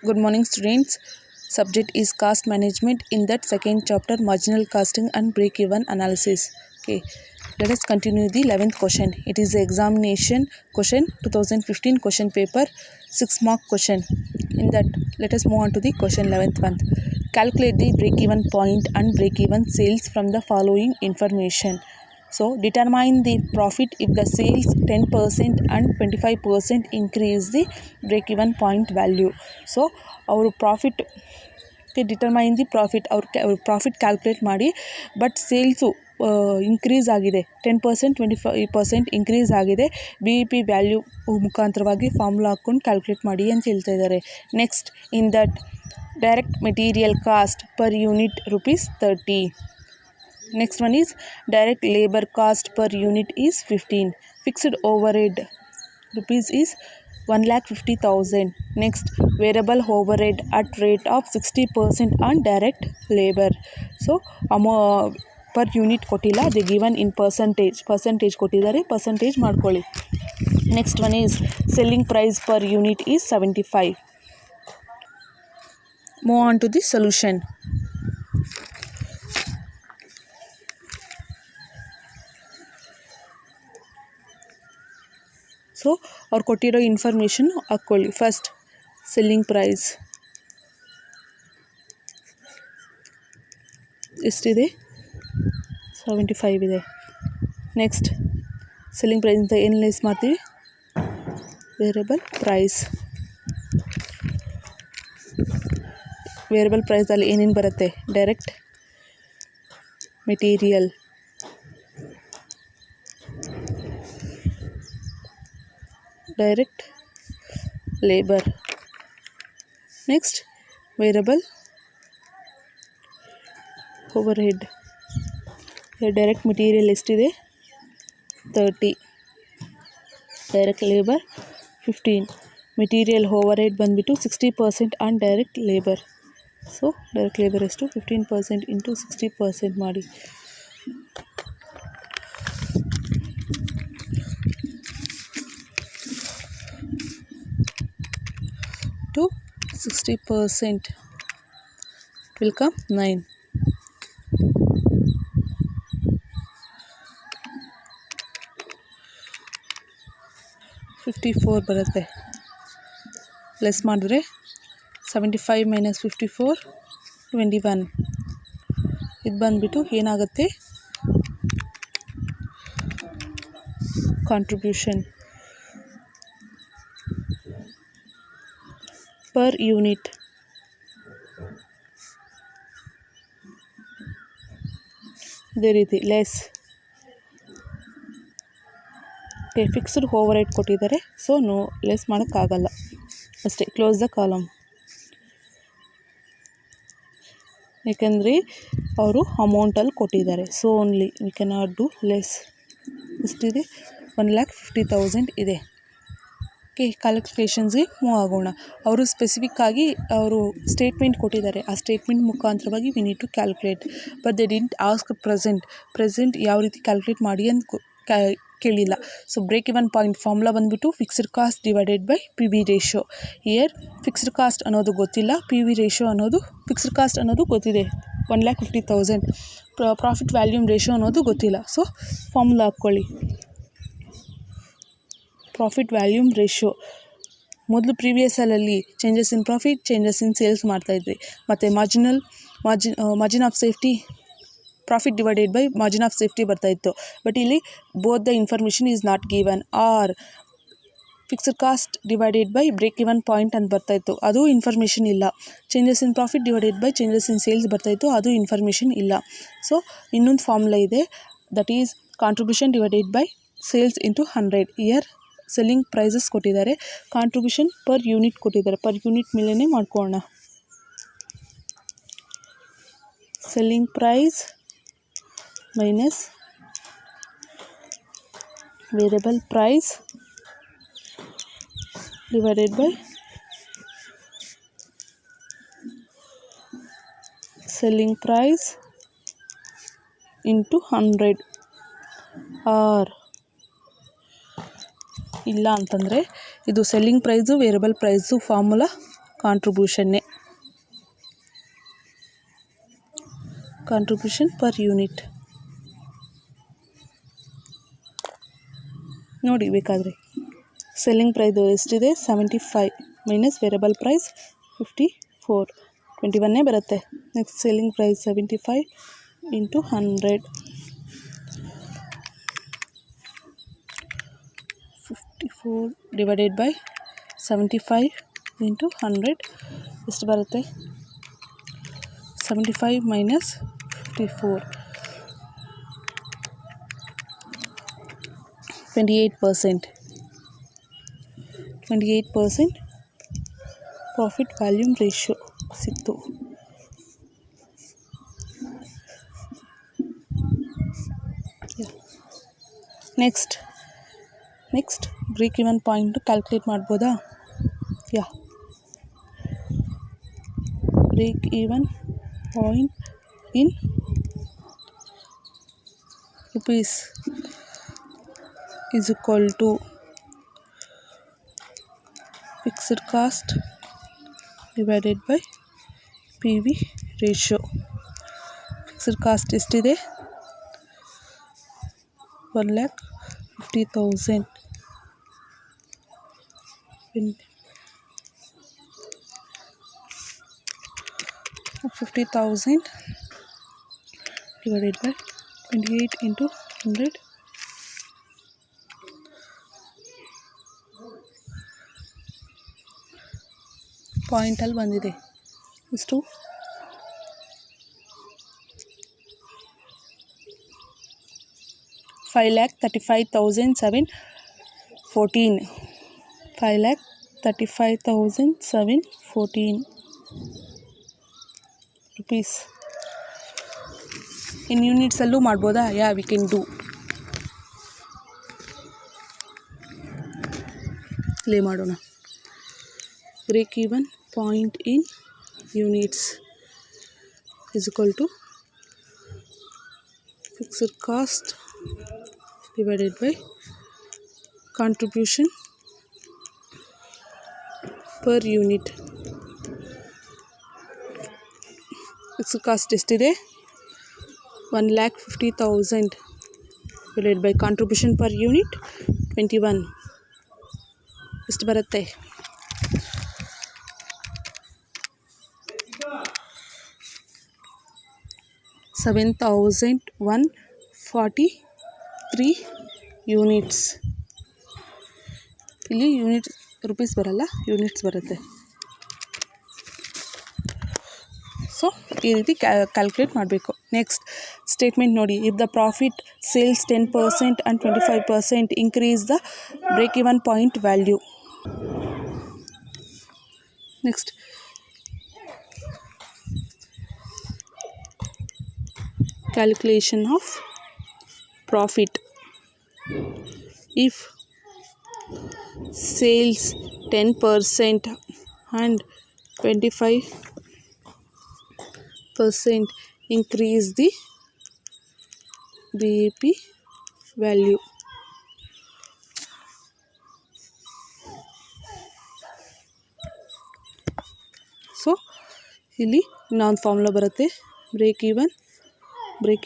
Good morning, students. Subject is cost management. In that second chapter, marginal costing and break-even analysis. Okay, let us continue the 11th question. It is the examination question, 2015 question paper, 6-mark question. In that, let us move on to the question 11th one. Calculate the break-even point and break-even sales from the following information. So, determine the profit if the sales 10% and 25% increase the break-even point value. So, our profit determine the profit ಅವ್ರ profit calculate ಮಾಡಿ but sales increase ಆಗಿದೆ 10% 25% increase ಆಗಿದೆ BEP value ಮುಖಾಂತರವಾಗಿ formula ಹಾಕ್ಕೊಂಡು calculate ಮಾಡಿ ಅಂತ ಹೇಳ್ತಾ ಇದ್ದಾರೆ. Next in that direct material cost per unit ₹30. Next one is direct labor cost per unit is 15. Fixed overhead rupees is 1,50,000. Next, variable overhead at rate of 60% on direct labor. So, per unit ಕೊಟ್ಟಿಲ್ಲ, they given in percentage ಕೊಟ್ಟಿದ್ದಾರೆ, percentage ಮಾಡ್ಕೊಳ್ಳಿ. Next one is selling price per unit is 75. Move on to the solution. So ಅವ್ರು ಕೊಟ್ಟಿರೋ information ಹಾಕ್ಕೊಳ್ಳಿ. First selling price ಎಷ್ಟಿದೆ, 75 ಇದೆ. Next selling price ಅಂತ ಏನು ಲೆಸ್ ಮಾಡ್ತೀವಿ, ವೇರಿಯಬಲ್ ಪ್ರೈಸ್. ವೇರಿಯಬಲ್ ಪ್ರೈಸಲ್ಲಿ ಏನೇನು ಬರುತ್ತೆ, direct material, direct labor. Next, variable overhead. Direct material ಎಷ್ಟಿದೆ, 30. Direct labor 15. Material overhead ಬಂದುಬಿಟ್ಟು 60% on direct labour. So direct labour ಎಷ್ಟು, 15% ಇಂಟು 60% ಮಾಡಿ. 60% will come 9. $54 ಬರುತ್ತೆ. ಲೆಸ್ ಮಾಡಿದ್ರೆ 75 ಮೈನಸ್ 54 21. ಇದು ಬಂದುಬಿಟ್ಟು ಏನಾಗುತ್ತೆ, ಕಾಂಟ್ರಿಬ್ಯೂಷನ್ ಪರ್ ಯೂನಿಟ್. ಇದೇ ರೀತಿ ಲೆಸ್. ಫಿಕ್ಸ್ಡ್ ಓವರ್ ಹೆಡ್ ಕೊಟ್ಟಿದ್ದಾರೆ, ಸೊ ನೋ ಲೆಸ್ ಮಾಡೋಕ್ಕಾಗಲ್ಲ, ಅಷ್ಟೇ. Close the column. ಯಾಕೆಂದರೆ ಅವರು ಅಮೌಂಟಲ್ಲಿ ಕೊಟ್ಟಿದ್ದಾರೆ, so only we can not do less. ಎಷ್ಟಿದೆ, 1,50,000 ಇದೆ. ಓಕೆ, ಕ್ಯಾಲ್ಕುಲೇಷನ್ಸ್ಗೆ ಮೂವ್ ಆಗೋಣ. ಅವರು ಸ್ಪೆಸಿಫಿಕ್ಕಾಗಿ ಅವರು ಸ್ಟೇಟ್ಮೆಂಟ್ ಕೊಟ್ಟಿದ್ದಾರೆ, ಆ ಸ್ಟೇಟ್ಮೆಂಟ್ ಮುಖಾಂತರವಾಗಿ we need to calculate. But they didn't ask present ಯಾವ ರೀತಿ ಕ್ಯಾಲ್ಕುಲೇಟ್ ಮಾಡಿ ಅಂತ ಕೇಳಿಲ್ಲ. So break even point formula ಬಂದುಬಿಟ್ಟು fixed cost divided by PV ratio. Here fixed cost ಅನ್ನೋದು ಗೊತ್ತಿಲ್ಲ, PV ರೇಷಿಯೋ ಅನ್ನೋದು, ಫಿಕ್ಸ್ಡ್ ಕಾಸ್ಟ್ ಅನ್ನೋದು ಗೊತ್ತಿದೆ 1,50,000. ಪ್ರಾಫಿಟ್ ವ್ಯಾಲ್ಯೂಮ್ ರೇಷಿಯೋ ಅನ್ನೋದು ಗೊತ್ತಿಲ್ಲ. ಸೊ ಫಾರ್ಮುಲಾ ಹಾಕ್ಕೊಳ್ಳಿ. ಪ್ರಾಫಿಟ್ ವ್ಯಾಲ್ಯೂಮ್ ರೇಷಿಯೋ ಮೊದಲು ಪ್ರೀವಿಯಸ್ಸಲ್ಲಿ changes in profit, changes in sales ಮಾಡ್ತಾಯಿದ್ವಿ. ಮತ್ತು margin of safety, profit divided by margin of safety ಬರ್ತಾಯಿತ್ತು. ಬಟ್ ಇಲ್ಲಿ both the information is not given. Or fixed cost divided by break even point ಅಂತ ಬರ್ತಾಯಿತ್ತು, ಅದು information ಇಲ್ಲ. Changes in profit divided by changes in sales ಬರ್ತಾಯಿತ್ತು, ಅದು information ಇಲ್ಲ. So ಇನ್ನೊಂದು ಫಾರ್ಮುಲಾ ಇದೆ, that is contribution divided by sales into 100. Year selling prices ಕೊಟ್ಟಿದ್ದಾರೆ, ಕಾಂಟ್ರಿಬ್ಯೂಷನ್ ಪರ್ ಯೂನಿಟ್ ಕೊಟ್ಟಿದ್ದಾರೆ, ಪರ್ ಯೂನಿಟ್ ಮೇಲೇ ಮಾಡ್ಕೊಳ್ಳೋಣ. Selling price minus variable price divided by selling price into 100. Or ಇಲ್ಲ ಅಂತಂದರೆ ಇದು selling price variable price formula ಕಾಂಟ್ರಿಬ್ಯೂಷನ್ನೇ, contribution per unit ನೋಡಿ ಬೇಕಾದರೆ. ಸೆಲ್ಲಿಂಗ್ ಪ್ರೈಸ್ ಎಷ್ಟಿದೆ 75 ಮೈನಸ್ ವೇರಿಯಬಲ್ ಪ್ರೈಸ್ 54, 21 ಬರುತ್ತೆ. Next selling price 75 into 100, 54 divided by 75 into 100 ಎಷ್ಟು ಬರುತ್ತೆ? 75 ಮೈನಸ್ 54, 28%. 28% ಪ್ರಾಫಿಟ್ ವ್ಯಾಲ್ಯೂಮ್ ರೇಷಿಯೋ ಸಿಕ್ತು. Next break even point calculate ಮಾಡ್ಬೋದಾ? Break even point in rupees is equal to fixed cost divided by PV ratio. Fixed cost ಎಷ್ಟಿದೆ? 1,50,000. 50,000 divided by 28 into 100. ಪಾಯಿಂಟಲ್ಲಿ ಬಂದಿದೆ ಎಷ್ಟು? 5,35,714. 5,35,714 rupees. In ಯೂನಿಟ್ಸಲ್ಲೂ ಮಾಡ್ಬೋದಾ? We can do. ಲೇ ಮಾಡೋಣ. Break even point in units is equal to fixed cost divided by contribution per unit. Fixed cost ಎಷ್ಟಿದೆ? 1,50,000 divided by contribution per unit 21 ಎಷ್ಟು ಬರುತ್ತೆ? 7,143 ಯೂನಿಟ್ಸ್. ಇಲ್ಲಿ ಯೂನಿಟ್ ರುಪೀಸ್ ಬರಲ್ಲ, ಯೂನಿಟ್ಸ್ ಬರುತ್ತೆ. ಸೊ ಈ ರೀತಿ ಕ್ಯಾಲ್ಕುಲೇಟ್ ಮಾಡಬೇಕು. ನೆಕ್ಸ್ಟ್ ಸ್ಟೇಟ್ಮೆಂಟ್ ನೋಡಿ. If the profit sales 10% and 25% increase the break even point value. Next calculation of profit. If sales 10% and 25% increase the BEP value. So ಇಲ್ಲಿ ಇನ್ನೊಂದು formula ಬರುತ್ತೆ. Break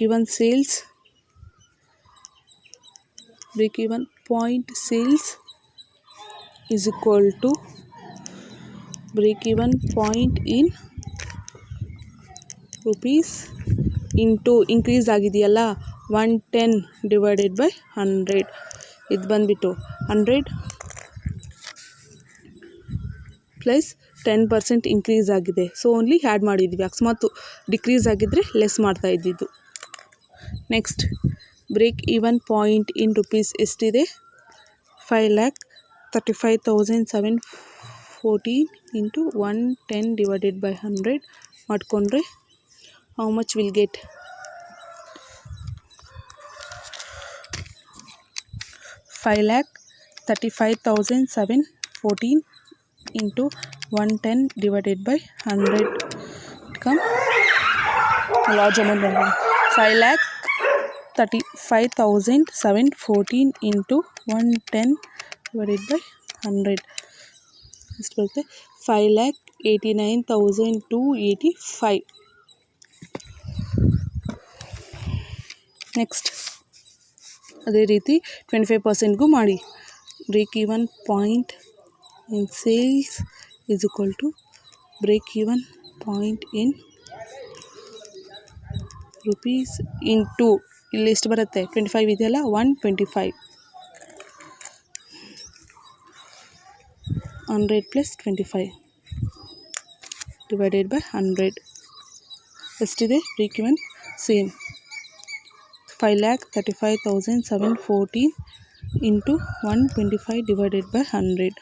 even sales, break even point sales is equal to break even point in rupees into increase ಆಗಿದೆಯಲ್ಲ 110 divided by 100. ಇದು ಬಂದುಬಿಟ್ಟು 100 plus 10% increase ಆಗಿದೆ. So only add ಮಾಡಿದ್ವಿ. ಅಕಸ್ಮಾತ್ decrease ಆಗಿದ್ದರೆ ಲೆಸ್ ಮಾಡ್ತಾ ಇದ್ದಿದ್ದು. Next break even point in rupees ಎಷ್ಟಿದೆ? 5,35,714 ಇಂಟು 110 ಡಿವೈಡೆಡ್ ಬೈ 100 ಮಾಡಿಕೊಂಡ್ರೆ how much will get? 5,35,714 into 110 divided by 100 come large amount. 5,35,714 into 110 divided by 100 ಎಷ್ಟು ಬರುತ್ತೆ? 5,89,285. ನೆಕ್ಸ್ಟ್ ಅದೇ ರೀತಿ 25%ಗೂ ಮಾಡಿ. Break even point in sales is equal to break even point in rupees into ಇಲ್ಲಿ ಎಷ್ಟು ಬರುತ್ತೆ 25 ಇದೆಯಲ್ಲ 125 100 ಪ್ಲಸ್ 25 ಡಿವೈಡೆಡ್ ಬೈ 100 ಎಷ್ಟಿದೆ break even same 5,35,714 into 125 divided by 100.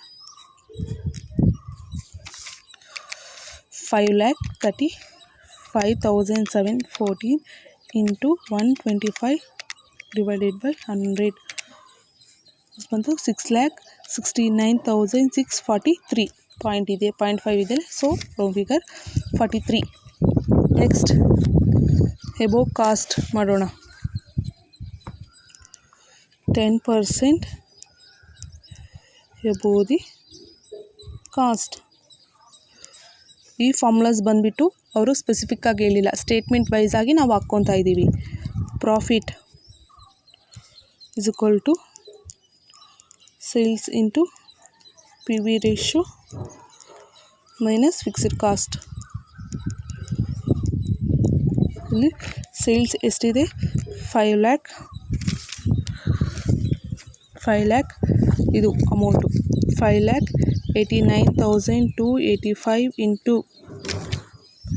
5,35,714 into 125 divided by 100 ಬಂತು 6,69,643 ಪಾಯಿಂಟ್ ಇದೆ 0.5 ಇದೆ, so round figure 43. Next above cost ಮಾಡೋಣ. 10% above the cost. ಈ ಫಾರ್ಮುಲಾಸ್ ಬಂದುಬಿಟ್ಟು ಅವರು ಸ್ಪೆಸಿಫಿಕ್ಕಾಗಿ ಹೇಳಿಲ್ಲ, ಸ್ಟೇಟ್ಮೆಂಟ್ ವೈಸ್ ಆಗಿ ನಾವು ಹಾಕ್ಕೊತಾ ಇದ್ದೀವಿ. Profit is equal to sales into P V ratio minus fixed cost. ಇಲ್ಲಿ ಸೇಲ್ಸ್ ಎಷ್ಟಿದೆ 5 lakh ಇದು amount 5,89,285 into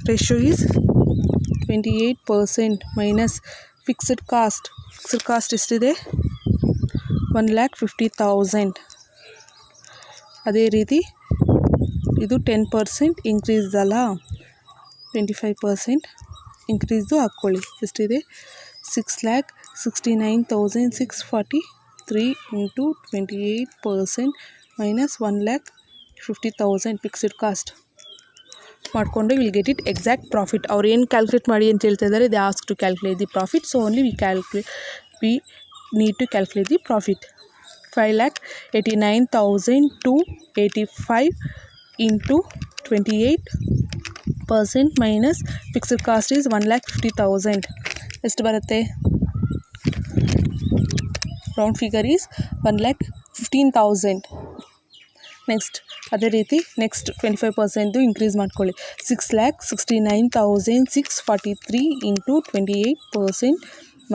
ratio is 28% minus fixed cost ಎಷ್ಟಿದೆ 1,50,000. ಅದೇ ರೀತಿ ಇದು 10% ಇನ್ಕ್ರೀಸ್ ಅಲ್ಲ, 25% ಇನ್ಕ್ರೀಸ್ದು ಹಾಕ್ಕೊಳ್ಳಿ. ಎಷ್ಟಿದೆ 6,69,643 ಇಂಟು 28% ಮೈನಸ್ 1,50,000 ಫಿಕ್ಸ್ಡ್ ಕಾಸ್ಟ್ ಮಾಡಿಕೊಂಡು will get it exact profit. ಅವ್ರು ಏನು ಕ್ಯಾಲ್ಕುಲೇಟ್ ಮಾಡಿ ಅಂತ ಹೇಳ್ತಾ ಇದ್ದಾರೆ, they ask to calculate the profit, so only we need to calculate the profit. 5,89,285 into 28% minus fixed cost is 1,50,000 ಎಷ್ಟು ಬರುತ್ತೆ? Round figure is 1,15,000. ನೆಕ್ಸ್ಟ್ ಅದೇ ರೀತಿ ನೆಕ್ಸ್ಟ್ 25% ಇನ್ಕ್ರೀಸ್ ಮಾಡ್ಕೊಳ್ಳಿ. 6,69,643 ಇಂಟು 28%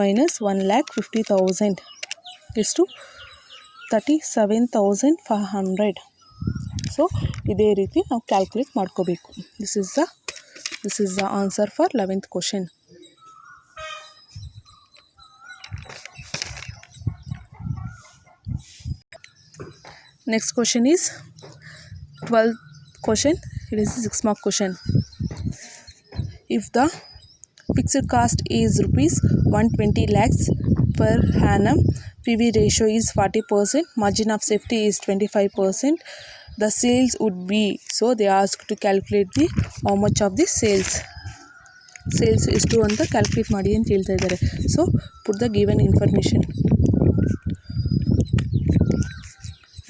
ಮೈನಸ್ 1,50,000 ಎಷ್ಟು? 37,500. ಸೊ ಇದೇ ರೀತಿ ನಾವು ಕ್ಯಾಲ್ಕುಲೇಟ್ ಮಾಡ್ಕೋಬೇಕು. This is the answer for 11th question. Next question is 12th question. It is a 6-mark question. If the fixed cost is rupees 120 lakhs per annum, PV ratio is 40%, margin of safety is 25%, the sales would be, so they ask to calculate the how much of the sales ಎಷ್ಟು ಅಂತ calculate ಮಾಡಿ ಅಂತ ಹೇಳ್ತಾ ಇದ್ದಾರೆ. So put the given information.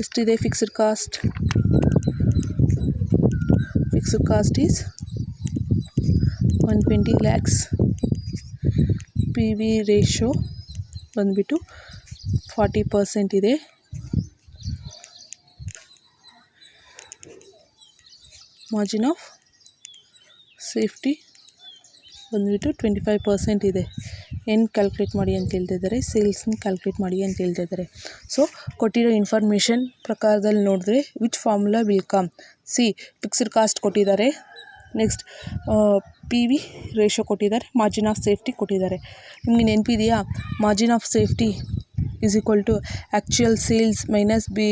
ಎಷ್ಟಿದೆ fixed cost is 120 lakhs. P V ratio ಬಂದುಬಿಟ್ಟು 40% ಇದೆ. Margin of safety ಬಂದುಬಿಟ್ಟು 25% ಇದೆ. ಏನು ಕ್ಯಾಲ್ಕುಲೇಟ್ ಮಾಡಿ ಅಂತ ಹೇಳ್ತಿದ್ದಾರೆ? ಸೇಲ್ಸ್ನ ಕ್ಯಾಲ್ಕುಲೇಟ್ ಮಾಡಿ ಅಂತ ಹೇಳ್ತಿದ್ದಾರೆ. ಸೊ ಕೊಟ್ಟಿರೋ ಇನ್ಫಾರ್ಮೇಷನ್ ಪ್ರಕಾರದಲ್ಲಿ ನೋಡಿದ್ರೆ which formula will come? See, fixed cost ಕೊಟ್ಟಿದ್ದಾರೆ, ನೆಕ್ಸ್ಟ್ ಪಿ ವಿ ರೇಷೋ ಕೊಟ್ಟಿದ್ದಾರೆ, ಮಾರ್ಜಿನ್ ಆಫ್ ಸೇಫ್ಟಿ ಕೊಟ್ಟಿದ್ದಾರೆ. ನಿಮಗೆ ನೆನಪಿದೆಯಾ? Margin of safety is equal to actual sales minus B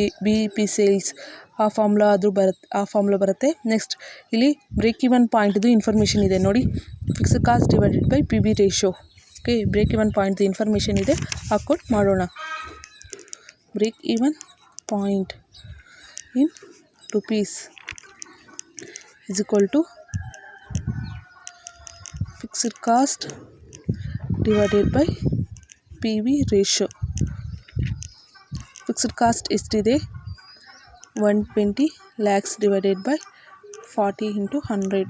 P sales. ಆ ಫಾರ್ಮುಲಾ ಬರುತ್ತೆ. ನೆಕ್ಸ್ಟ್ ಇಲ್ಲಿ ಬ್ರೇಕ್ ಈವನ್ ಪಾಯಿಂಟ್ದು ಇನ್ಫಾರ್ಮೇಷನ್ ಇದೆ ನೋಡಿ, fixed cost divided by P V ratio. Okay, break even ಪಾಯಿಂಟ್ದು ಇನ್ಫಾರ್ಮೇಷನ್ ಇದೆ, ಹಾಕ್ಕೊಂಡು ಮಾಡೋಣ. Break even point in rupees is equal to fixed cost divided by P V ratio. Fixed cost ಎಷ್ಟಿದೆ? 120 lakhs divided by 40 into 100.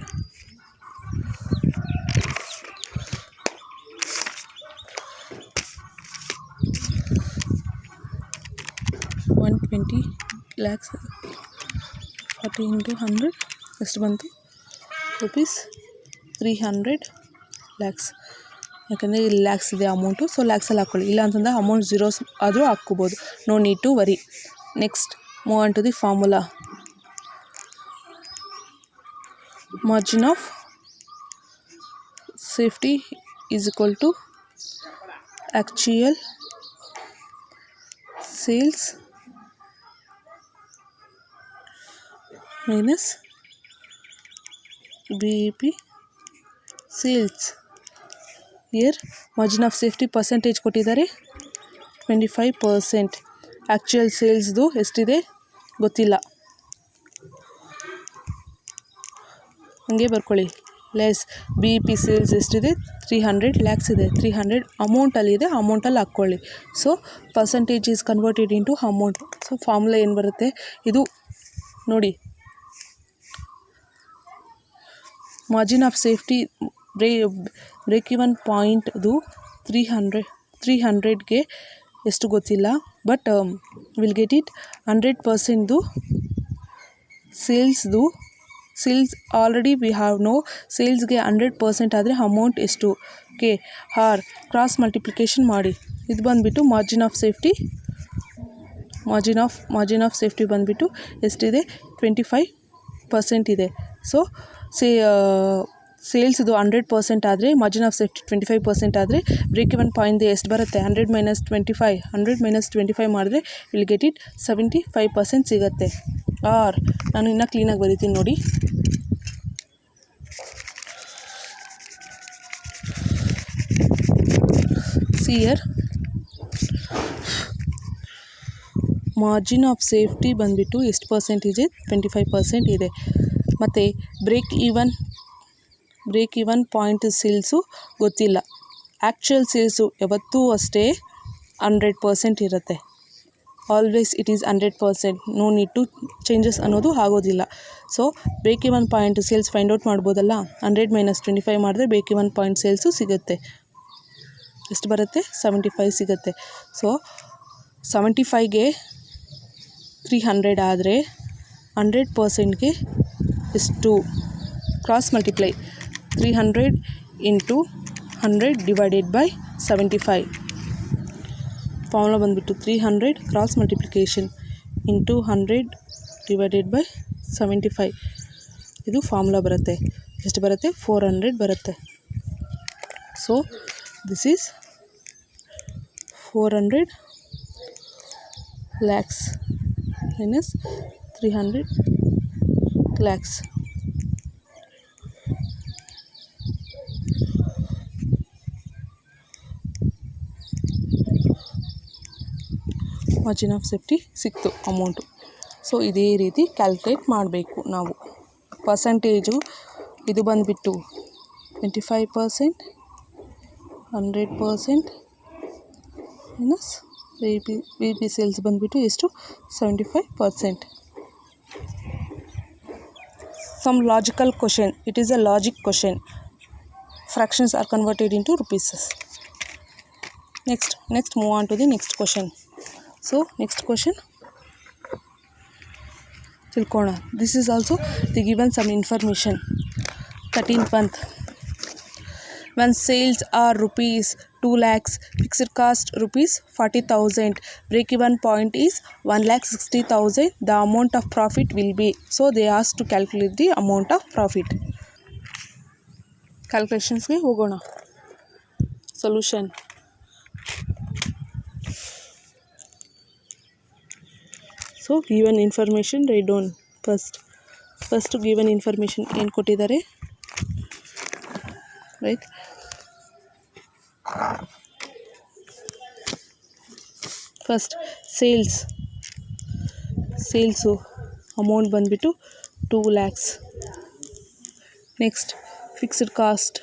120 lakhs 40 into 100 ಎಷ್ಟು ಬಂತು rupees 300 lakhs. ಯಾಕಂದರೆ ಇಲ್ಲಿ ಲ್ಯಾಕ್ಸ್ ಇದೆ ಅಮೌಂಟು, ಸೊ ಲ್ಯಾಕ್ಸಲ್ಲಿ ಹಾಕ್ಕೊಳ್ಳಿ. ಇಲ್ಲ ಅಂತಂದರೆ ಅಮೌಂಟ್ ಝೀರೋಸ್ ಆದರೂ ಹಾಕ್ಕೋಬೋದು, no need to worry. Next move on to the formula. Margin of safety is equal to actual sales minus BEP sales. Year margin of safety percentage ಕೊಟ್ಟಿದ್ದಾರೆ 25%. Actual ಸೇಲ್ಸ್ದು ಎಷ್ಟಿದೆ ಗೊತ್ತಿಲ್ಲ, ಹಂಗೆ ಬರ್ಕೊಳ್ಳಿ. ಲೆಸ್ BEP ಸೇಲ್ಸ್ ಎಷ್ಟಿದೆ 300 lakhs ಇದೆ, 300 ಅಮೌಂಟಲ್ಲಿದೆ, ಅಮೌಂಟಲ್ಲಿ ಹಾಕ್ಕೊಳ್ಳಿ. So percentage is converted into amount. So formula ಏನು ಬರುತ್ತೆ, ಇದು ನೋಡಿ, margin of safety break even ಪಾಯಿಂಟ್ದು 300ಗೆ ಎಷ್ಟು ಗೊತ್ತಿಲ್ಲ, ಬಟ್ ವಿಲ್ ಗೆಟ್ ಇಟ್ 100%ದು sales already we have no. ಸೇಲ್ಸ್ಗೆ 100% ಆದರೆ ಅಮೌಂಟ್ ಎಷ್ಟು ಕೆ ಆರ್ ಕ್ರಾಸ್ ಮಲ್ಟಿಪ್ಲಿಕೇಶನ್ ಮಾಡಿ. ಇದು ಬಂದುಬಿಟ್ಟು ಮಾರ್ಜಿನ್ ಆಫ್ ಸೇಫ್ಟಿ ಬಂದುಬಿಟ್ಟು ಎಷ್ಟಿದೆ 25% ಇದೆ. ಸೊ ಸೇಲ್ಸ್ದು 100% ಆದರೆ ಮಾರ್ಜಿನ್ ಆಫ್ ಸೇಫ್ಟಿ 25% ಆದರೆ ಬ್ರೇಕ್ ಇವನ್ ಪಾಯಿಂಟ್ದು ಎಷ್ಟು ಬರುತ್ತೆ 100 - 25 ಮಾಡಿದ್ರೆ ವಿಲ್ ಗೆಟ್ ಇಟ್ 75% ಸಿಗುತ್ತೆ. ಆರ್ ನಾನು ಇನ್ನೂ ಕ್ಲೀನಾಗಿ ಬರೀತೀನಿ ನೋಡಿ. ಸಿಯರ್ ಮಾರ್ಜಿನ್ ಆಫ್ ಸೇಫ್ಟಿ ಬಂದುಬಿಟ್ಟು ಎಷ್ಟು ಪರ್ಸೆಂಟೇಜ್ 25% ಇದೆ. ಮತ್ತು ಬ್ರೇಕ್ ಇವನ್ ಪಾಯಿಂಟ್ ಸೇಲ್ಸು ಗೊತ್ತಿಲ್ಲ. ಆ್ಯಕ್ಚುಯಲ್ ಸೇಲ್ಸು ಯಾವತ್ತೂ ಅಷ್ಟೇ 100% ಇರುತ್ತೆ. Always it is 100%, no need to changes ಅನ್ನೋದು ಆಗೋದಿಲ್ಲ. So break even point sales find out ಮಾಡ್ಬೋದಲ್ಲ. 100 - 25 ಮಾಡಿದ್ರೆ ಬ್ರೇಕ್ ಇವನ್ ಪಾಯಿಂಟ್ ಸೇಲ್ಸು ಸಿಗುತ್ತೆ. ಎಷ್ಟು ಬರುತ್ತೆ 75 ಸಿಗುತ್ತೆ. ಸೊ 75ಗೆ 300 ಆದರೆ 100%ಗೆ ಎಷ್ಟು cross multiply 300 into 100 divided by 75. Formula ಬಂದುಬಿಟ್ಟು 300 cross multiplication into 100 divided by 75. ಇದು ಫಾರ್ಮುಲಾ ಬರುತ್ತೆ. ಎಷ್ಟು ಬರುತ್ತೆ 400 ಬರುತ್ತೆ. So this is 400 lakhs minus 300 lakhs. Margin of safety ಸಿಕ್ತು ಅಮೌಂಟು. ಸೊ ಇದೇ ರೀತಿ ಕ್ಯಾಲ್ಕುಲೇಟ್ ಮಾಡಬೇಕು ನಾವು. ಪರ್ಸಂಟೇಜು ಇದು ಬಂದುಬಿಟ್ಟು 25%, 100% ಮೈನಸ್ BEP ಸೇಲ್ಸ್ ಬಂದುಬಿಟ್ಟು ಎಷ್ಟು 75%. Some logical question. It is a logic question. Fractions are converted into rupees. Next move on to the next question. So next question tilkona. This is also they given some information. 13th month when sales are rupees 2 lakhs, fixed cost rupees 40,000, break even point is 1,60,000, the amount of profit will be. So they asked to calculate the amount of profit. Calculations ge hogona. Solution. So given information write down first given information ಏನು ಕೊಟ್ಟಿದ್ದಾರೆ right. First sales amount ಬಂದುಬಿಟ್ಟು 2 lakhs. Next fixed cost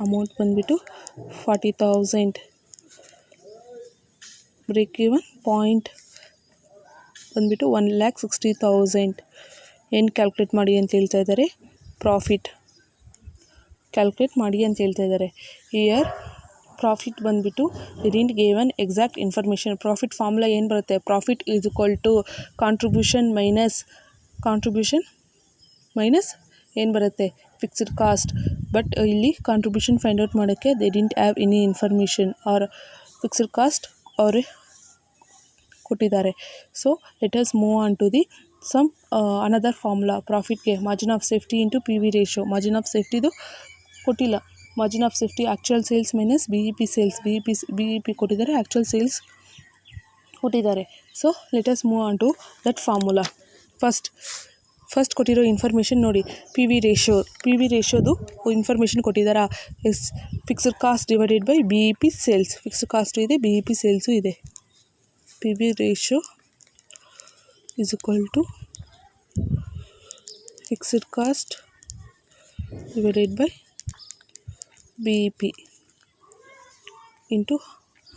amount ಬಂದುಬಿಟ್ಟು 40,000. Break even point ಬಂದುಬಿಟ್ಟು 1,60,000 ಏನು calculate ಮಾಡಿ ಅಂತ ಹೇಳ್ತಾ ಇದ್ದಾರೆ, ಪ್ರಾಫಿಟ್ ಕ್ಯಾಲ್ಕುಲೇಟ್ ಮಾಡಿ ಅಂತ ಹೇಳ್ತಾ ಇದ್ದಾರೆ. ಇಯರ್ ಪ್ರಾಫಿಟ್ ಬಂದುಬಿಟ್ಟು didn't given exact information. Profit formula ಏನು ಬರುತ್ತೆ, profit is equal to contribution minus ಏನು ಬರುತ್ತೆ, ಫಿಕ್ಸ್ಡ್ ಕಾಸ್ಟ್. ಬಟ್ ಇಲ್ಲಿ ಕಾಂಟ್ರಿಬ್ಯೂಷನ್ ಫೈಂಡ್ ಔಟ್ ಮಾಡೋಕ್ಕೆ they didn't have any information or fixed cost ಅವರೇ ಕೊಟ್ಟಿದ್ದಾರೆ. So let us move on to the some another formula. ಪ್ರಾಫಿಟ್ಗೆ margin of safety into P V ratio. Margin of ಸೇಫ್ಟಿದು ಕೊಟ್ಟಿಲ್ಲ. Margin of safety actual sales minus B E P sales. B E P ಕೊಟ್ಟಿದ್ದಾರೆ, actual sales ಕೊಟ್ಟಿದ್ದಾರೆ. So let us move on to that formula. First ಕೊಟ್ಟಿರೋ information ನೋಡಿ, P V ರೇಷಿಯೋದು information ಕೊಟ್ಟಿದ್ದಾರಾ. Yes, fixed cost divided by B E P sales. Fixed cost ಇದೆ, B E P sales ಇದೆ. P V ratio is equal to fixed cost divided by B E P into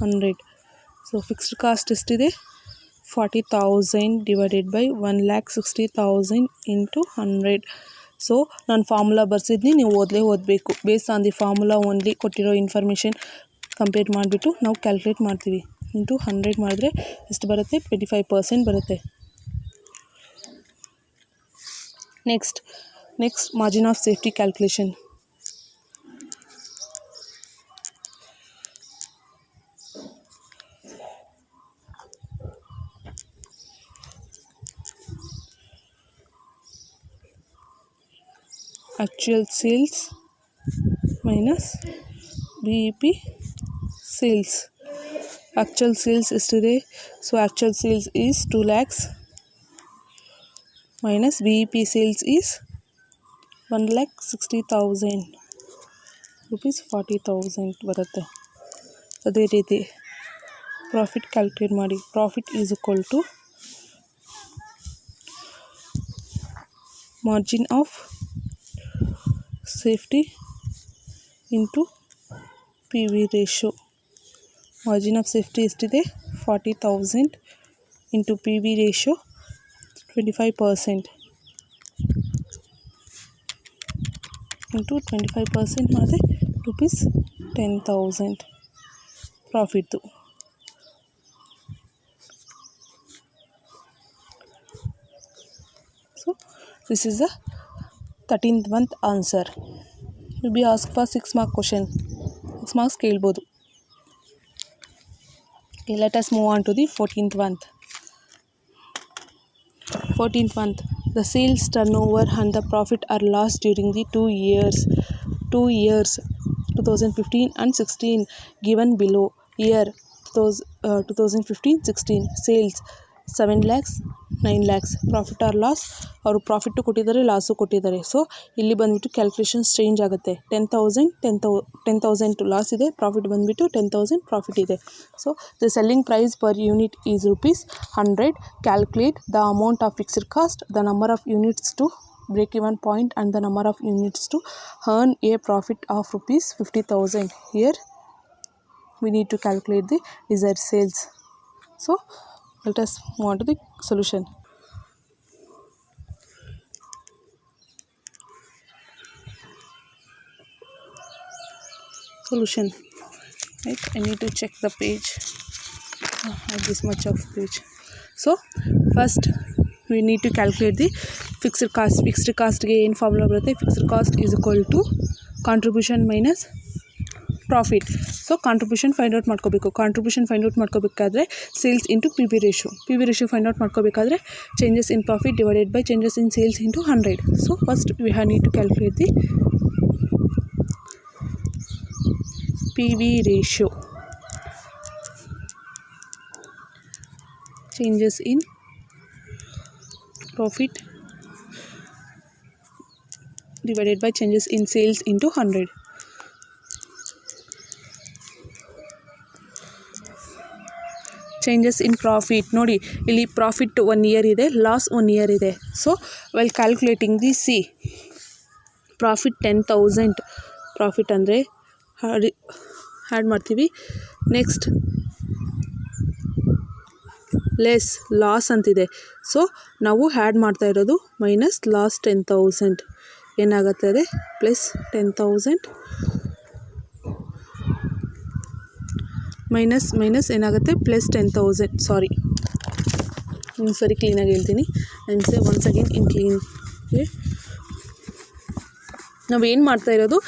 100. So fixed cost ಎಷ್ಟಿದೆ, 40,000 divided by 1,60,000 into 100. So ನಾನು formula ಬರ್ಸಿದ್ನಿ, ನೀವು ಓದಬೇಕು. Based on the formula only ಕೊಟ್ಟಿರೋ information compare ಮಾಡಿಬಿಟ್ಟು ನಾವು calculate ಮಾಡ್ತೀವಿ. Into 100 ಮಾಡಿದ್ರೆ ಎಷ್ಟು ಬರುತ್ತೆ, 25% ಬರುತ್ತೆ. Next margin of safety calculation. actual sales minus BEP sales. Actual sales ಎಷ್ಟಿದೆ, so actual sales is 2 lakhs minus BEP sales is 1,60,000 rupees, 40,000 ಬರುತ್ತೆ. ಅದೇ ರೀತಿ ಪ್ರಾಫಿಟ್ ಕ್ಯಾಲ್ಕುಲೇಟ್ ಮಾಡಿ. Profit is equal to margin of safety into P V ratio. Margin of safety ಎಷ್ಟಿದೆ, 40,000 into P V ratio 25% into 25% ಮಾಡಿದ್ರೆ rupees 10,000 profit. So this is the 13th month answer. Will be asked for 6 mark question. 6 marks ಕೇಳ್ಬೋದು. Okay, let us move on to the 14th month. 14th month, the sales turnover and the profit or loss during the 2 years 2015 and 16 given below. Year 2015-16 sales 7 lakhs 9 lakhs. Profit or loss, ಅವರು profit ಕೊಟ್ಟಿದ್ದಾರೆ, loss ಕೊಟ್ಟಿದ್ದಾರೆ. So ಇಲ್ಲಿ ಬಂದುಬಿಟ್ಟು calculations change ಆಗುತ್ತೆ. 10,000 loss ಇದೆ, profit ಬಂದುಬಿಟ್ಟು 10,000 profit ಇದೆ. So the selling price per unit is rupees 100. Calculate the amount of fixed cost, the number of units to break even point and the number of units to earn a profit of rupees 50,000. Here we need to calculate the desired sales. So let us move on to the solution. Right, I need to check the page. I have this much of page. So first we need to calculate the fixed cost. Fixed cost ಗೆ ಏನು formula ಬರುತ್ತೆ, fixed cost is equal to contribution minus profit. So contribution find out ಮಾಡ್ಕೋಬೇಕಾದ್ರೆ sales into P V ratio find out ಮಾಡ್ಕೋಬೇಕಾದ್ರೆ changes in profit divided by changes in sales into 100. So first we have need to calculate the P V ratio. Changes in profit divided by changes in sales into 100. Changes in profit ನೋಡಿ, ಇಲ್ಲಿ profit 1 year ಇದೆ, loss 1 year ಇದೆ. So well calculating the C profit 10,000 profit ಅಂದರೆ add ಮಾಡ್ತೀವಿ. Next less loss ಅಂತಿದೆ. So ನಾವು add ಮಾಡ್ತಾ ಇರೋದು ಮೈನಸ್ ಲಾಸ್ 10,000 ಏನಾಗುತ್ತದೆ ಪ್ಲಸ್ 10,000 ಮೈನಸ್ ಏನಾಗುತ್ತೆ ಪ್ಲಸ್ 10,000. ಸಾರಿ, ಸರಿ ಕ್ಲೀನಾಗಿ ಹೇಳ್ತೀನಿ. And say once again in clean. ನಾವೇನು ಮಾಡ್ತಾ ಇರೋದು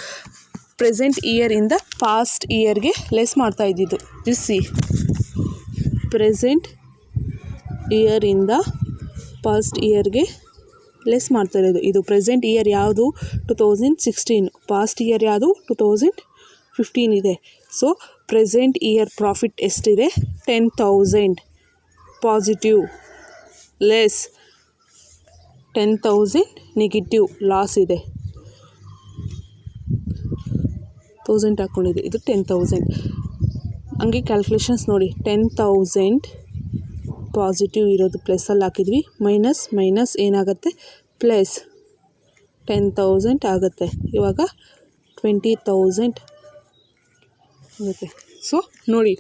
ಪ್ರೆಸೆಂಟ್ ಇಯರಿಂದ ಪಾಸ್ಟ್ ಇಯರ್ಗೆ ಲೆಸ್ ಮಾಡ್ತಾ ಇದ್ದಿದ್ದು. ದಿಸ್ ಸಿ ಪ್ರೆಸೆಂಟ್ ಇಯರಿಂದ ಪಾಸ್ಟ್ ಇಯರ್ಗೆ ಲೆಸ್ ಮಾಡ್ತಾ ಇರೋದು. ಇದು ಪ್ರೆಸೆಂಟ್ ಇಯರ್ ಯಾವುದು 2016, ಪಾಸ್ಟ್ ಇಯರ್ ಯಾವುದು 2015 ಇದೆ. ಸೊ ಪ್ರೆಸೆಂಟ್ ಇಯರ್ ಪ್ರಾಫಿಟ್ ಎಷ್ಟಿದೆ 10,000 ಪಾಸಿಟಿವ್ ಲೆಸ್ 10,000 ನೆಗೆಟಿವ್ ಲಾಸ್ ಇದೆ. 1000 ಹಾಕ್ಕೊಂಡಿದೆ, ಇದು 10,000. ಹಂಗೆ ಕ್ಯಾಲ್ಕುಲೇಷನ್ಸ್ ನೋಡಿ, 10,000 ಪಾಸಿಟಿವ್ ಇರೋದು ಪ್ಲಸ್ಸಲ್ಲಿ ಹಾಕಿದ್ವಿ, ಮೈನಸ್ ಏನಾಗುತ್ತೆ ಪ್ಲಸ್ 10,000 ಆಗುತ್ತೆ. ಇವಾಗ 20,000 ಆಗುತ್ತೆ. ಸೊ ನೋಡಿ,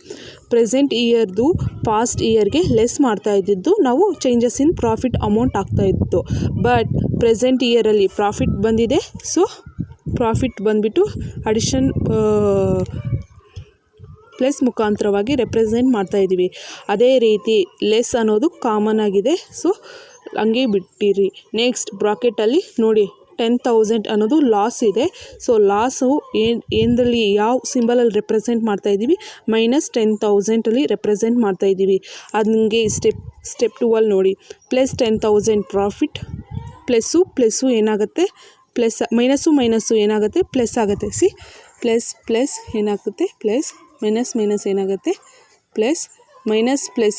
ಪ್ರೆಸೆಂಟ್ ಇಯರ್ದು ಪಾಸ್ಟ್ ಇಯರ್ಗೆ ಲೆಸ್ ಮಾಡ್ತಾ ಇದ್ದಿದ್ದು ನಾವು ಚೇಂಜಸ್ ಇನ್ ಪ್ರಾಫಿಟ್ ಅಮೌಂಟ್ ಆಗ್ತಾ ಇದ್ದು. ಬಟ್ ಪ್ರೆಸೆಂಟ್ ಇಯರಲ್ಲಿ ಪ್ರಾಫಿಟ್ ಬಂದಿದೆ, ಸೊ ಪ್ರಾಫಿಟ್ ಬಂದುಬಿಟ್ಟು ಅಡಿಷನ್ ಪ್ಲಸ್ ಮುಖಾಂತರವಾಗಿ ರೆಪ್ರೆಸೆಂಟ್ ಮಾಡ್ತಾಯಿದ್ದೀವಿ. ಅದೇ ರೀತಿ ಲೆಸ್ ಅನ್ನೋದು ಕಾಮನ್ ಆಗಿದೆ, ಸೊ ಹಂಗೆ ಬಿಟ್ಟಿರಿ. ನೆಕ್ಸ್ಟ್ ಬ್ರಾಕೆಟಲ್ಲಿ ನೋಡಿ 10,000 ಅನ್ನೋದು ಲಾಸ್ ಇದೆ. ಸೊ ಲಾಸು ಏನರಲ್ಲಿ ಯಾವ ಸಿಂಬಲಲ್ಲಿ ರೆಪ್ರೆಸೆಂಟ್ ಮಾಡ್ತಾಯಿದ್ದೀವಿ ಮೈನಸ್ 10,000 ರೆಪ್ರೆಸೆಂಟ್ ಮಾಡ್ತಾಯಿದ್ದೀವಿ. ಹಂಗೆ ಸ್ಟೆಪ್ 2 ಅಲ್ಲಿ ನೋಡಿ ಪ್ಲಸ್ 10,000 ಪ್ರಾಫಿಟ್ ಪ್ಲಸ್ಸು ಏನಾಗುತ್ತೆ ಪ್ಲಸ್ ಮೈನಸ್ಸು ಏನಾಗುತ್ತೆ ಪ್ಲಸ್ ಆಗುತ್ತೆ. ಸಿ ಪ್ಲಸ್ ಏನಾಗುತ್ತೆ ಪ್ಲಸ್ ಮೈನಸ್ ಏನಾಗುತ್ತೆ ಪ್ಲಸ್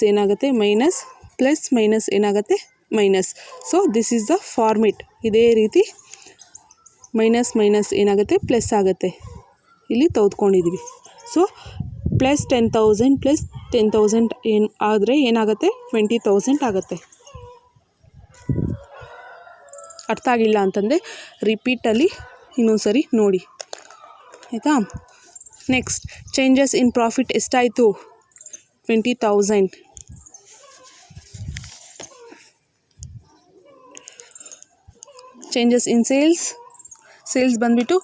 ಏನಾಗುತ್ತೆ ಮೈನಸ್ ಏನಾಗುತ್ತೆ minus. So this is the format. ಇದೇ ರೀತಿ ಮೈನಸ್ ಏನಾಗುತ್ತೆ ಪ್ಲಸ್ ಆಗುತ್ತೆ, ಇಲ್ಲಿ ತೆಗೆದುಕೊಂಡಿದ್ದೀವಿ. ಸೊ ಪ್ಲಸ್ 10,000 ಏನು ಆದರೆ ಏನಾಗುತ್ತೆ 20,000 ಆಗುತ್ತೆ. ಅರ್ಥ ಆಗಿಲ್ಲ ಅಂತಂದರೆ ರಿಪೀಟಲ್ಲಿ ಇನ್ನೊಂದು ಸರಿ ನೋಡಿ, ಆಯಿತಾ. ನೆಕ್ಸ್ಟ್ ಚೇಂಜಸ್ ಇನ್ ಪ್ರಾಫಿಟ್ ಎಷ್ಟಾಯಿತು 20,000. ಚೇಂಜಸ್ ಇನ್ ಸೇಲ್ಸ್ ಬಂದುಬಿಟ್ಟು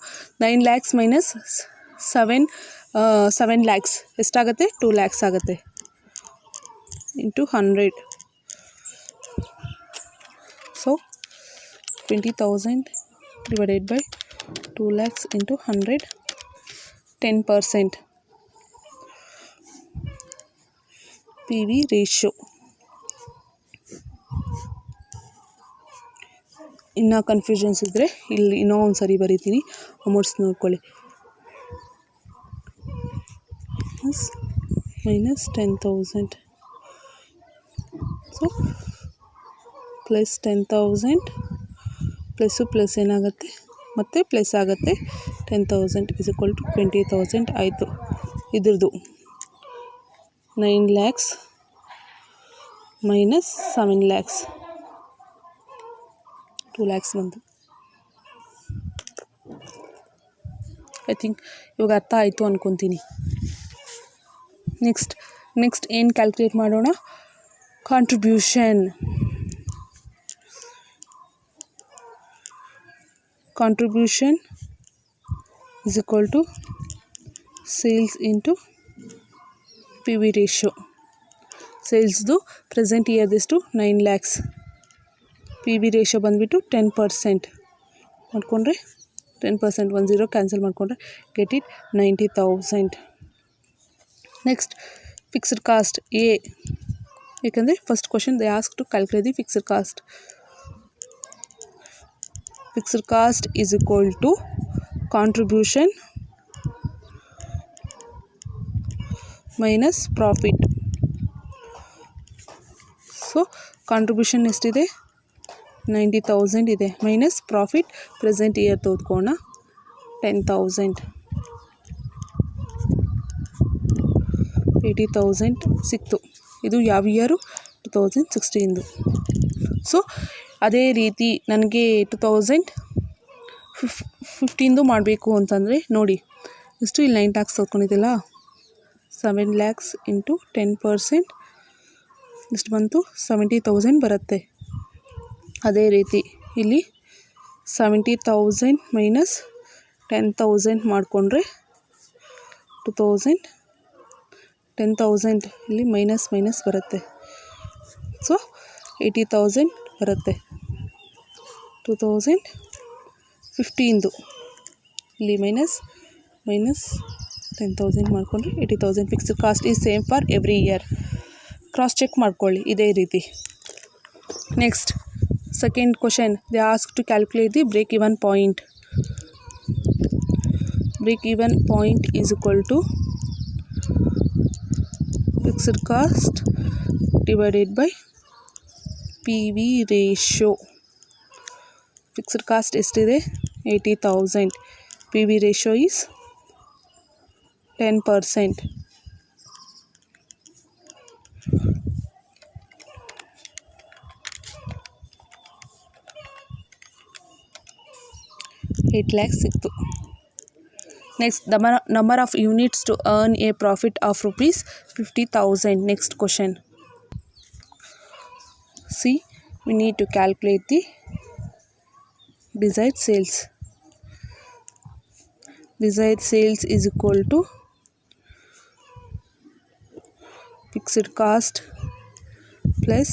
9 lakhs ಮೈನಸ್ 7 lakhs ಎಷ್ಟಾಗುತ್ತೆ 2 lakhs ಆಗುತ್ತೆ into 100. So 20,000 divided by 2 lakhs into 100, 10% P V ratio. ಇನ್ನೂ ಕನ್ಫ್ಯೂಷನ್ಸ್ ಇದ್ದರೆ ಇಲ್ಲಿ ಇನ್ನೂ ಒಂದು ಸರಿ ಬರೀತೀನಿ, ಅಮೌಂಟ್ಸ್ ನೋಡ್ಕೊಳ್ಳಿ. ಮೈನಸ್ 10,000. ಸೊ ಪ್ಲಸ್ 10,000 ಪ್ಲಸ್ ಏನಾಗುತ್ತೆ ಮತ್ತು ಪ್ಲಸ್ ಆಗುತ್ತೆ 10,000 = 20,000 ಆಯಿತು. ಇದ್ರದ್ದು 9 lakhs ಮೈನಸ್ 7 lakhs 2 lakhs ಬಂತು. ಐ ಥಿಂಕ್ ಇವಾಗ ಅರ್ಥ ಆಯಿತು ಅಂದ್ಕೊತೀನಿ. ನೆಕ್ಸ್ಟ್ ಏನು ಕ್ಯಾಲ್ಕುಲೇಟ್ ಮಾಡೋಣ, contribution is equal to sales into P V ratio. ಸೇಲ್ಸ್ದು ಪ್ರೆಸೆಂಟ್ ಇಯರ್ದೆಷ್ಟು 9 lakhs, ಪಿ ವಿ ರೇಷಿಯೋ ಬಂದುಬಿಟ್ಟು 10% ಮಾಡಿಕೊಂಡ್ರೆ 10% 10 ಕ್ಯಾನ್ಸಲ್ ಮಾಡಿಕೊಂಡ್ರೆ get it 90,000. Next fixed cost ಎ, ಏಕೆಂದರೆ first question they ask to calculate the fixed cost. Fixed cost is equal to contribution minus profit. So contribution ಎಷ್ಟಿದೆ 90,000 ಇದೆ, minus profit present year ತೆಗೆದುಕೋಣ 10,000, 80,000 ಸಿಕ್ತು. ಇದು ಯಾವ ಇಯರು 2016. ಸೊ ಅದೇ ರೀತಿ ನನಗೆ 2015 ಮಾಡಬೇಕು ಅಂತಂದರೆ ನೋಡಿ, ಇಷ್ಟು ಇಲ್ಲಿ 9 lakhs ತೊಗೊಂಡಿದ್ದಿಲ್ಲ, 7 lakhs ಇಂಟು 10%, ಎಷ್ಟು ಬಂತು 70,000 ಬರುತ್ತೆ. ಅದೇ ರೀತಿ ಇಲ್ಲಿ 70,000 ಮೈನಸ್ 10,000 ಮಾಡಿಕೊಂಡ್ರೆ 2,000, 10,000 ಇಲ್ಲಿ ಮೈನಸ್ ಬರುತ್ತೆ. ಸೊ 80,000 ಬರುತ್ತೆ. 2015 ಇಲ್ಲಿ ಮೈನಸ್ 10,000 ಮಾಡಿಕೊಂಡ್ರೆ 80,000. Fixed cost is same for every year. Cross check ಮಾಡ್ಕೊಳ್ಳಿ ಇದೇ ರೀತಿ. Next second question, they ask to calculate the break even point. Break even point is equal to fixed cost divided by P V ratio. Fixed cost ಎಷ್ಟಿದೆ 80,000. P V ratio is 10%. $8 lakh ಸಿಕ್ತು. Next the number of units to earn a profit of rupees 50,000. Next question. C we need to calculate the desired sales. Desired sales is equal to fixed cost plus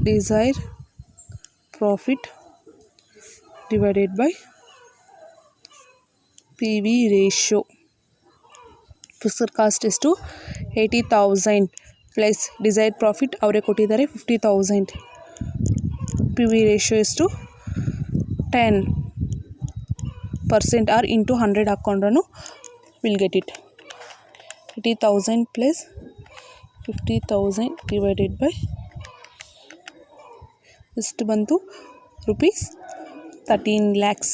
desired profit divided by PV ratio. Fixed cost is to 80,000 plus desired profit ಅವರೇ ಕೊಟ್ಟಿದ್ದಾರೆ 50,000. PV ratio is to 10% or into 100 ಹಾಕ್ಕೊಂಡ್ರೂ will get it. 80,000 plus 50,000 divided by ಎಷ್ಟು ಬಂತು ₹13 lakhs.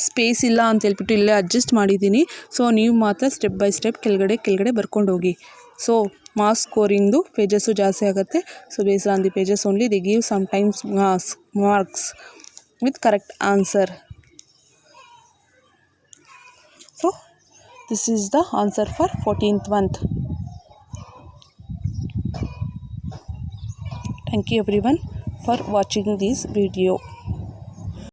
Space ಇಲ್ಲ ಅಂತ ಹೇಳ್ಬಿಟ್ಟು ಇಲ್ಲೇ adjust ಮಾಡಿದ್ದೀನಿ. ಸೊ ನೀವು ಮಾತ್ರ ಸ್ಟೆಪ್ ಬೈ ಸ್ಟೆಪ್ ಕೆಳಗಡೆ ಬರ್ಕೊಂಡು ಹೋಗಿ. ಸೊ ಮಾರ್ಕ್ಸ್ ಸ್ಕೋರಿಂಗ್ದು ಪೇಜಸ್ಸು ಜಾಸ್ತಿ ಆಗುತ್ತೆ. So based on the pages only they give sometimes marks with correct answer. So this is the answer for 14th month. Thank you everyone for watching this video.